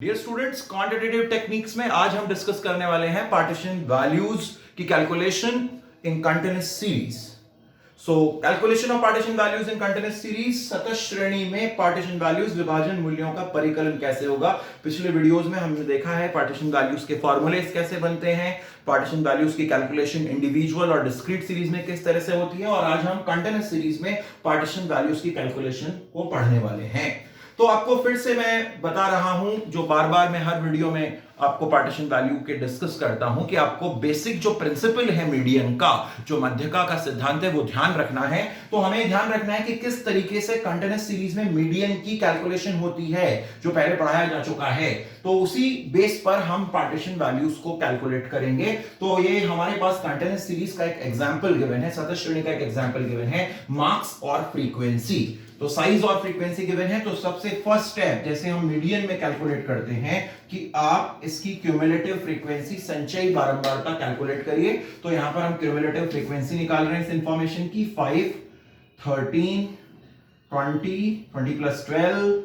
Dear students, quantitative techniques में आज हम डिस्कस करने वाले हैं पार्टीशन वैल्यूज की calculation in continuous series. So calculation of partition values in continuous series, सतत श्रेणी में पार्टीशन वैल्यूज विभाजन मूल्यों का परिकलन कैसे होगा। पिछले वीडियोस में हमने देखा है पार्टीशन वैल्यूज के फॉर्मूलेस कैसे बनते हैं, पार्टीशन वैल्यूज की कैलकुलेशन इंडिविजुअल और डिस्क्रीट सीरीज में किस तरह से होती है, और आज हम कंटीन्यूअस सीरीज में पार्टीशन वैल्यूज की कैलकुलेशन को पढ़ने वाले हैं। तो आपको फिर से मैं बता रहा हूं, जो बार बार मैं हर वीडियो में आपको पार्टीशन वैल्यू के डिस्कस करता हूं, कि आपको बेसिक जो प्रिंसिपल है मीडियन का, जो मध्यका का सिद्धांत है, वो ध्यान रखना है। तो हमें ध्यान रखना है कि किस तरीके से कंटीन्यूअस सीरीज में मीडियन की कैलकुलेशन होती है, जो पहले पढ़ाया जा चुका है। तो उसी बेस पर हम पार्टीशन वैल्यूज को कैलकुलेट करेंगे। तो ये हमारे पास कंटीन्यूअस सीरीज का एक एग्जांपल गिवन है, सतत श्रेणी का एक एग्जांपल गिवन है, मार्क्स और फ्रीक्वेंसी। तो साइज और फ्रीक्वेंसी गिवन है। तो सबसे फर्स्ट स्टेप, जैसे हम मीडियन में कैलकुलेट करते हैं, कि आप इसकी क्यूमुलेटिव फ्रीक्वेंसी, संचयी बारंबारता कैलकुलेट करिए। तो यहां पर हम क्यूमुलेटिव फ्रीक्वेंसी निकाल रहे हैं इस इंफॉर्मेशन की। 5, 13, 20, 20 plus 12,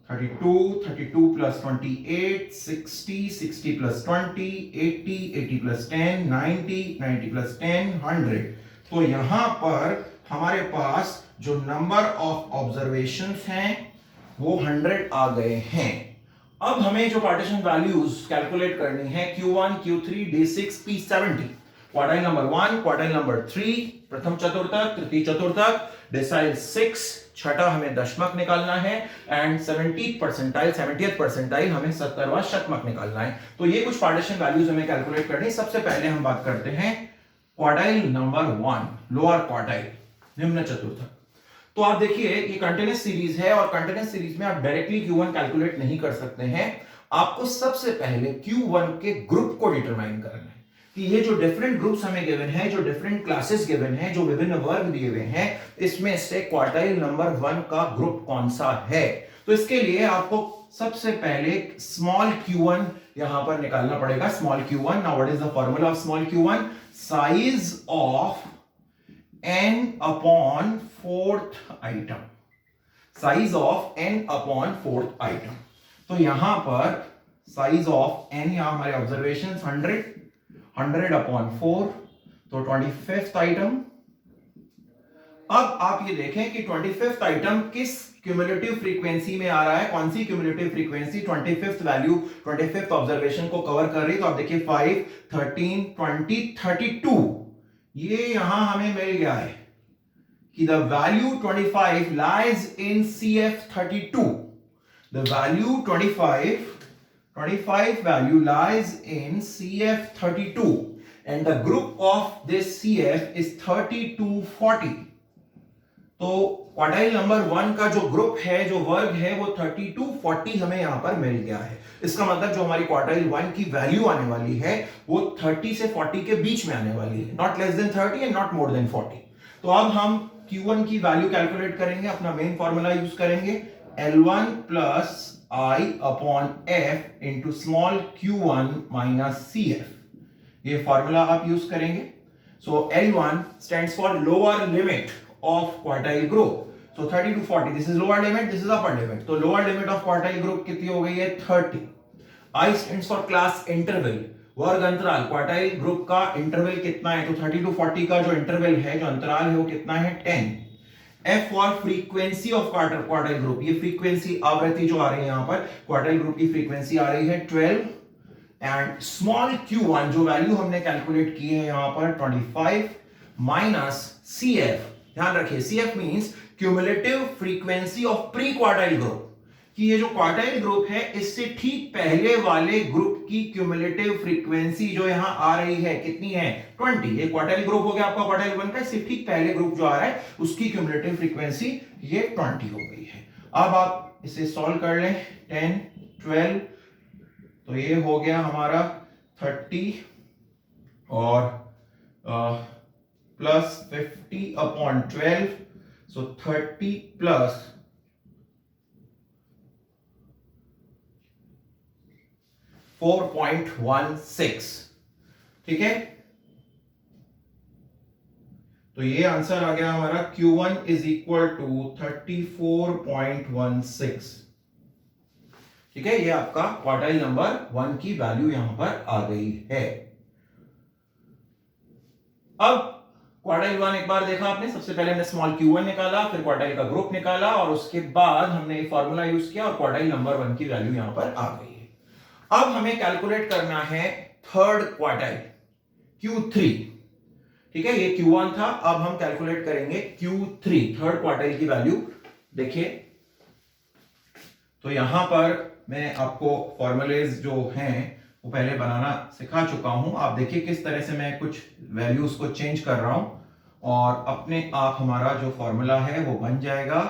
32, 32 plus 28, 60, 60 plus 20, 80, 80 plus 10, 90, 90 plus 10, 100। तो यहां पर हमारे पास जो नंबर ऑफ ऑब्जर्वेशंस हैं वो 100 आ गए हैं। अब हमें जो पार्टीशन वैल्यूज कैलकुलेट करनी है, Q1, Q3, D6, P70, quartile number 1, quartile number 3, प्रथम चतुर्थक, तृतीय चतुर्थक, डेसाइल 6, छठा हमें दशमक निकालना है, and 70th percentile, 70th percentile हमें 70वां शतमक निकालना है। तो ये कुछ पार्टीशन वैल्यूज हमें कैलकुलेट करनी है। सबसे पहले हम बात करते हैं क्वार्टाइल नंबर 1, लोअर क्वार्टाइल, निम्न चतुर्थक। तो आप देखिए, ये कंटीन्यूअस सीरीज है, और कंटीन्यूअस सीरीज में आप डायरेक्टली Q1 कैलकुलेट नहीं कर सकते हैं। आपको सबसे पहले Q1 के ग्रुप को डिटरमाइन करना है, कि ये जो डिफरेंट ग्रुप्स हमें गिवन है, जो डिफरेंट क्लासेस गिवन है, जो विभिन्न वर्ग दिए हुए हैं, इसमें से क्वार्टाइल नंबर 1 का ग्रुप कौन सा है। तो इसके लिए आपको सबसे पहले स्मॉल Q1 यहां पर निकालना पड़ेगा। Small Q1, now what is the formula of small Q1? Size of n upon fourth item, size of n upon fourth item। तो यहां पर साइज ऑफ n, यहां हमारे ऑब्जर्वेशन 100 upon 4, तो 25th आइटम। अब आप ये देखें कि 25th आइटम किस क्यूमुलेटिव फ्रीक्वेंसी में आ रहा है। कौन सी cumulative frequency 25th value, 25th observation को कवर कर रही है। तो आप देखिए 5, 13, 20, 32, ये यहां हमें मिल गया है कि the value 25 lies in CF32. The value 25 value lies in CF32, and the group of this CF is 3240. तो क्वार्टाइल नंबर 1 का जो ग्रुप है, जो वर्ग है, वो 3240 हमें यहां पर मिल गया है। इसका मतलब जो हमारी क्वार्टाइल 1 की वैल्यू आने वाली है, वो 30 से 40 के बीच में आने वाली है, not less than 30 and not more than 40। तो अब हम Q1 की वैल्यू कैलकुलेट करेंगे, अपना मेन फॉर्मूला यूज करेंगे, L1 plus I upon F into small Q1 minus CF। ये फॉर्मूला आप यूज करेंगे। सो L1 stands for lower limit of quartile group. So 30 to 40, this is lower limit, this is upper limit. तो lower limit of quartile group कितनी हो गई है? 30. I stands for class interval, वर्ग अंतराल। क्वार्टाइल ग्रुप का interval कितना है? तो 30 to 40 का जो इंटरवल है, जो अंतराल है, वो कितना है? 10. F for frequency of quartile group, ये फ्रीक्वेंसी आवृत्ति जो आ रही है यहां पर, क्वार्टाइल ग्रुप की फ्रीक्वेंसी आ रही है 12, एंड स्मॉल Q1 जो वैल्यू हमने कैलकुलेट की है यहां पर 25 माइनस CF। ध्यान रखिए, CF means cumulative frequency of pre quartile group, कि ये जो क्वार्टाइल ग्रुप है, इससे ठीक पहले वाले ग्रुप की क्यूमुलेटिव फ्रीक्वेंसी जो यहां आ रही है, कितनी है? 20। ये क्वार्टाइल ग्रुप हो गया आपका क्वार्टाइल 1 का, इससे ठीक पहले ग्रुप जो आ रहा है, उसकी क्यूमुलेटिव फ्रीक्वेंसी ये 20 हो गई है। अब आप इसे सॉल्व कर लें, 10, 12, तो ये हो गया हमारा 30 और प्लस 50 अपॉन 12, सो 30 प्लस 4.16, ठीक है। तो ये आंसर आ गया हमारा, Q1 इज इक्वल टू 34.16। ठीक है, ये आपका क्वार्टाइल नंबर 1 की वैल्यू यहां पर आ गई है। अब क्वार्टाइल 1 एक बार देखा आपने, सबसे पहले हमने स्मॉल q1 निकाला, फिर क्वार्टाइल का ग्रुप निकाला और उसके बाद हमने ये फॉर्मूला यूज किया और क्वार्टाइल नंबर 1 की वैल्यू यहां पर आ गई है। अब हमें कैलकुलेट करना है थर्ड क्वार्टाइल Q3। ठीक है, ये Q1 था, अब हम कैलकुलेट करेंगे Q3 थर्ड क्वार्टाइल की वैल्यू। देखिए, तो यहां पर मैं आपको फॉर्मूलेज जो हैं वो पहले बनाना सिखा चुका हूं। आप देखिए किस तरह से मैं कुछ वैल्यूज को चेंज कर रहा हूं और अपने आप हमारा जो फॉर्मूला है वो बन जाएगा।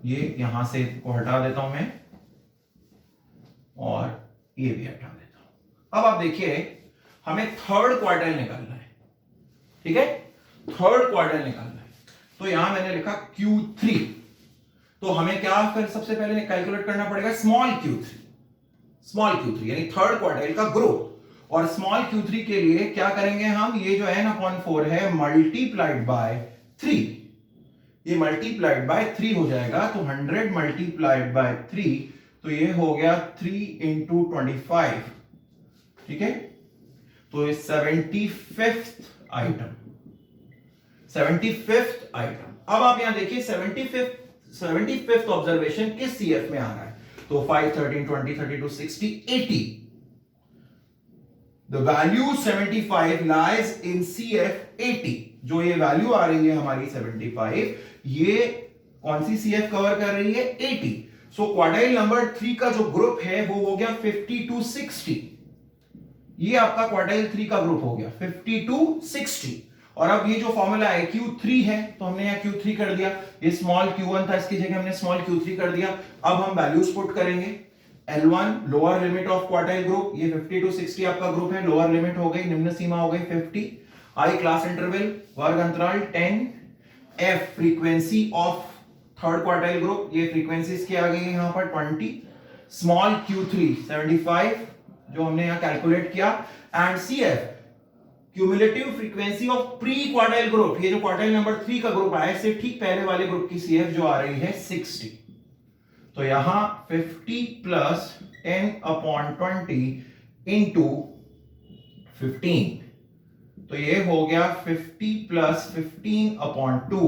ये यहां से को हटा देता हूं मैं और ये भी हटा देता हूं। अब आप देखिए, हमें थर्ड क्वार्टाइल निकालना है। ठीक है, थर्ड क्वार्टाइल निकालना है, तो यहां मैंने लिखा Q3। तो हमें क्या फिर सबसे पहले कैलकुलेट करना पड़ेगा स्मॉल q3 यानी थर्ड क्वार्टाइल का ग्रोथ। और स्मॉल q3 के लिए क्या करेंगे हम, ये जो n/4 है मल्टीप्लाइड बाय 3, ये मल्टीप्लाइड बाय 3 हो जाएगा। तो 100 मल्टीप्लाइड बाय 3, तो ये हो गया 3 into 25। ठीक है, तो ये 75th आइटम। अब आप यहां देखिए 75th ऑब्जर्वेशन किस CF में आ रहा है, तो 5, 13, 20, 32, 60, 80। The value 75 lies in CF 80। जो ये वैल्यू आ रही है हमारी 75, ये कौन सी CF कवर कर रही है, 80। सो क्वार्टाइल नंबर 3 का जो ग्रुप है वो हो गया 50 to 60। ये आपका क्वार्टाइल 3 का ग्रुप हो गया 50 to 60। और अब ये जो फॉर्मूला है Q3 है, तो हमने यहां Q3 कर दिया। ये स्मॉल Q1 था, इसकी जगह हमने स्मॉल Q3 कर दिया। अब हम वैल्यूज पुट करेंगे। L1 lower limit of quartile group, ये 50 to 60 आपका ग्रुप है, लोअर लिमिट हो गई, निम्न सीमा हो गई 50। I क्लास इंटरवल वर्ग अंतराल 10। F frequency of third quartile group, ये फ्रीक्वेंसीज की आ गई है यहां पर 20। स्मॉल Q3 75 जो हमने यहां कैलकुलेट किया, and CF cumulative frequency of pre quartile group, ये जो क्वार्टाइल नंबर 3 का ग्रुप आया इससे ठीक पहले वाले ग्रुप की CF जो आ रही है 60। तो यहां 50 प्लस 10/20 इंटू 15, तो ये हो गया 50 प्लस 15/2,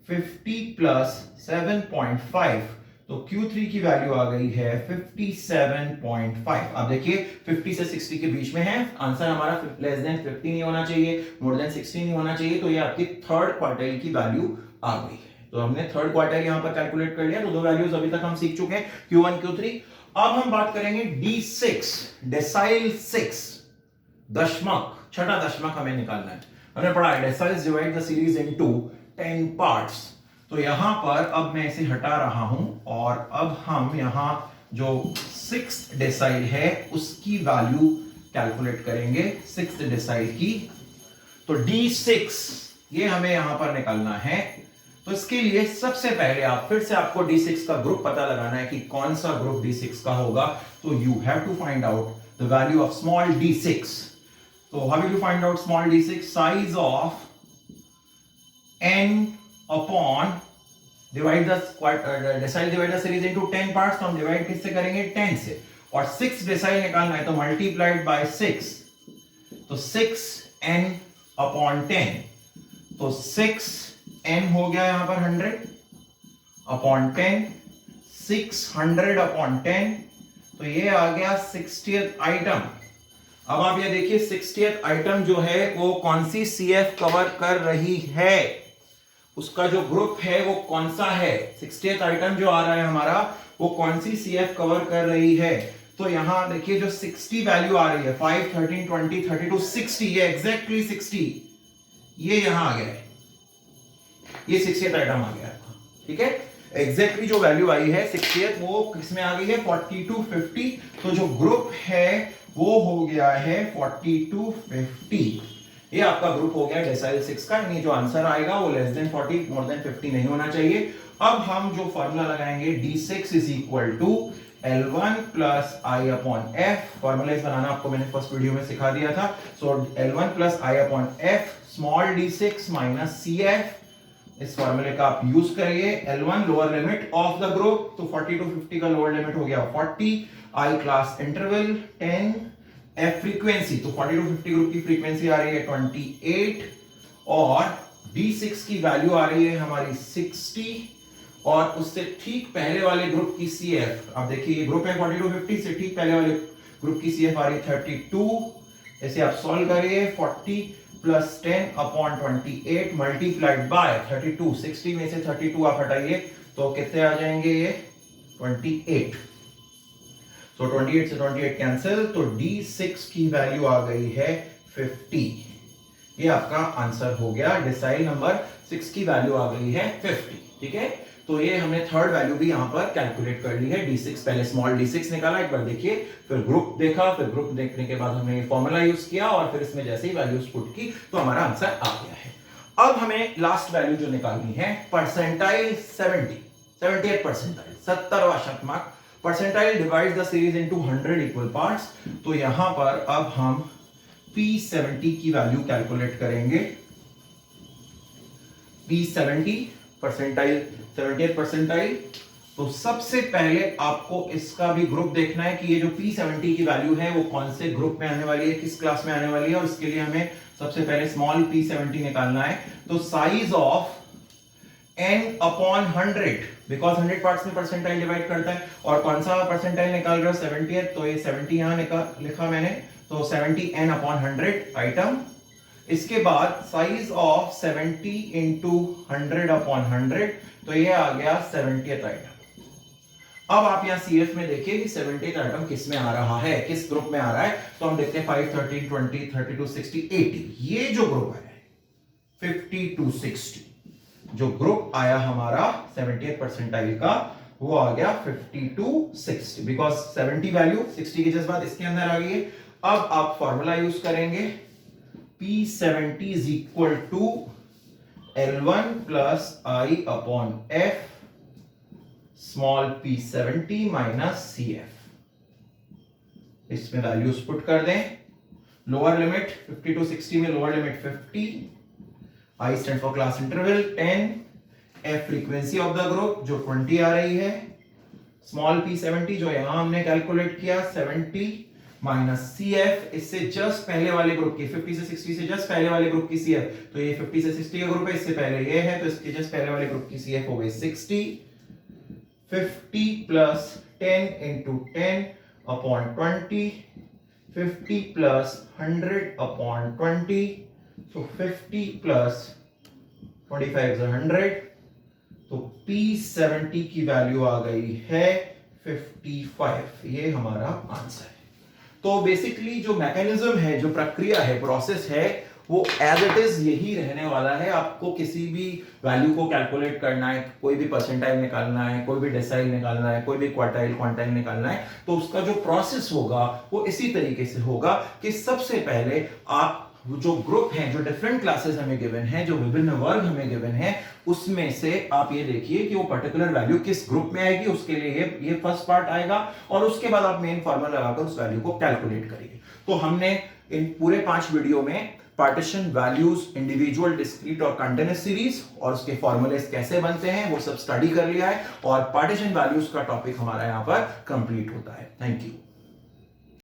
50 प्लस 7.5। तो Q3 की वैल्यू आ गई है 57.5। अब देखिए 50 से 60 के बीच में है, आंसर हमारा लेस देन 50 नहीं होना चाहिए, मोर देन 60 नहीं होना चाहिए। तो ये आपकी थर्ड क्वार्टाइल की वैल्यू आ गई है। तो हमने थर्ड क्वार्टाइल यहां पर कैलकुलेट कर लिया। तो दो वैल्यूज अभी तक हम सीख चुके हैं, Q1 Q3। अब हम बात करेंगे D6 डेसाइल 6 दशमक, छठा दशमक हमें निकालना है। हमने पढ़ा है deciles divide the series into 10 parts. तो यहां पर अब मैं इसे हटा रहा हूं और अब हम यहां जो 6th डेसाइल है उसकी वैल्यू कैलकुलेट करेंगे, 6th डेसाइल की। तो D6 ये हमें यहां पर निकालना है। तो इसके लिए सबसे पहले आप फिर से आपको D6 का ग्रुप पता लगाना है कि कौन सा ग्रुप D6 का होगा। तो you have to find out the value of small D6। तो how will you find out small D6? Size of n upon divide the decile divide the series into 10 parts. तो हम divide किससे करेंगे, 10 से। और 6 डेसाइल निकालना है तो मल्टीप्लाइड बाय 6, तो 6n अपॉन 10। तो 6n हो गया यहां पर 100 अपॉन 10, 600 अपॉन 10। तो ये आ गया 60th आइटम। अब आप ये देखिए 60th आइटम जो है वो कौन सी CF कवर कर रही है, उसका जो ग्रुप है वो कौन सा है। 60th आइटम जो आ रहा है हमारा वो कौन सी CF कवर कर रही है। तो यहां देखिए जो 60 वैल्यू आ रही है, 5, 13, 20, 32, 60, ये एग्जैक्टली 60 ये यहां आ गया है, ये 60th आइटम आ गया है। ठीक है, एग्जैक्टली जो वैल्यू आई है 60th वो किसमें आ गई है, 4250। तो जो ग्रुप है वो हो गया है 4250। ये आपका ग्रुप हो गया डेसाइल 6 का, यानी जो आंसर आएगा वो लेस देन 40 मोर देन 50 नहीं होना चाहिए। अब हम जो फॉर्मूला लगाएंगे D6 is equal to L1 plus I upon F। फॉर्मूलाइज बनाना आपको मैंने फर्स्ट वीडियो में सिखा दिया था। So L1 plus I upon F small D6 minus CF इस फॉर्मूले का आप यूज करिए। L1 lower limit of the group, तो 40 to 50 का लोअर लिमिट हो गया 40, I class interval 10, F frequency, तो 40 to 50 ग्रुप की फ्रीक्वेंसी आ रही है 28 और D6 की वैल्यू आ रही है हमारी 60 और उससे ठीक पहले वाले ग्रुप की CF, अब देखिए ये ग्रुप है 40 to 50 से ठीक पहले वाले ग्रुप की CF आ रही है 32। ऐसे आप सॉल्व करिए, 40 प्लस 10 अपॉन 28 मल्टीप्लाइड बाय 32, 60 में से 32 आप हटाइए तो कितने आ जाएंगे ये 28। तो 28 से 28 कैंसिल, तो D6 की वैल्यू आ गई है 50। ये आपका आंसर हो गया। डिसाइल नंबर 6 की वैल्यू आ गई है 50। ठीक है, तो ये हमने थर्ड वैल्यू भी यहां पर कैलकुलेट कर ली है। D6 पहले स्मॉल d6 निकाला, एक बार देखिए, फिर ग्रुप देखा, फिर ग्रुप देखने के बाद हमने ये फॉर्मूला यूज किया और फिर इसमें जैसे ही वैल्यूज पुट की तो हमारा आंसर आ गया है। अब हमें लास्ट वैल्यू जो निकालनी है परसेंटाइल 70th परसेंटाइल, 70वां शतमांक। Percentile divides the series into 100 equal parts. तो यहां पर अब हम P70 की वैल्यू कैलकुलेट करेंगे। P70 percentile, 70th percentile. तो सबसे पहले आपको इसका भी ग्रुप देखना है कि ये जो P70 की वैल्यू है वो कौन से ग्रुप में आने वाली है, किस क्लास में आने वाली है, और इसके लिए हमें सबसे पहले स्मॉल P70 निकालना है। तो size of n upon 100, because 100 parts में परसेंटाइल डिवाइड करता है, और कौन सा परसेंटाइल निकाल रहे हो 70th, तो ये 70 यहां लिखा मैंने, तो 70 n अपॉन 100 आइटम। इसके बाद साइज ऑफ 70 इंटू 100 अपॉन 100, तो ये आ गया 70th आइटम। अब आप यहां CF में देखिए कि 70th आइटम किस में आ रहा है, किस ग्रुप में आ रहा है। तो हम देखते हैं 5, 13, 20, 32, 60, 80, ये जो ग्रुप है 50 to 60, जो ग्रुप आया हमारा 70th परसेंटाइल का वो आ गया 50 to 60, बिकॉज 70 वैल्यू 60 की जस्ट बाद इसके अंदर आ गई है। अब आप फॉर्मूला यूज करेंगे, P70 is equal to L1 plus I upon F small p70 minus CF। इसमें वैल्यूज पुट कर दें। लोअर लिमिट 50 to 60 में lower limit 50, I stand for class interval 10, F frequency of the group जो 20 आ रही है, small p70 जो यहां हमने कैलकुलेट किया 70 माइनस CF, इससे जस्ट पहले वाले ग्रुप की 50 से 60 से जस्ट पहले वाले ग्रुप की CF, तो ये 50 से 60 का ग्रुप है, इससे पहले ये है, तो इसके जस्ट पहले वाले ग्रुप की CF हो गई 60। 50 plus 10 into 10 upon 20, 50 plus 100 upon 20, तो 50 प्लस 25 is 100, तो P70 की वैल्यू आ गई है 55। ये हमारा आंसर है। तो बेसिकली जो मैकेनिज्म है, जो प्रक्रिया है, प्रोसेस है, वो एज इट इज यही रहने वाला है। आपको किसी भी वैल्यू को कैलकुलेट करना है, कोई भी परसेंटाइल निकालना है, कोई भी डेसाइल निकालना है, कोई भी क्वार्टाइल क्वांटाइल निकालना है, तो उसका जो प्रोसेस होगा वो इसी तरीके से होगा कि सबसे पहले आप जो ग्रुप हैं, जो डिफरेंट क्लासेस हमें गिवन हैं, जो विभिन्न वर्ग हमें गिवन हैं, उसमें से आप ये देखिए कि वो पर्टिकुलर वैल्यू किस ग्रुप में आएगी, उसके लिए ये फर्स्ट पार्ट आएगा, और उसके बाद आप मेन फॉर्मूला लगाकर उस वैल्यू को कैलकुलेट करिए। तो हमने इन पूरे 5 वीडियो में पार्टीशन वैल्यूज, इंडिविजुअल, डिस्क्रीट और कंटीन्यूअस सीरीज और उसके फॉर्मूलेस कैसे बनते हैं वो सब स्टडी कर लिया है, और पार्टीशन वैल्यूज का टॉपिक हमारा यहां पर कंप्लीट होता है। Thank you.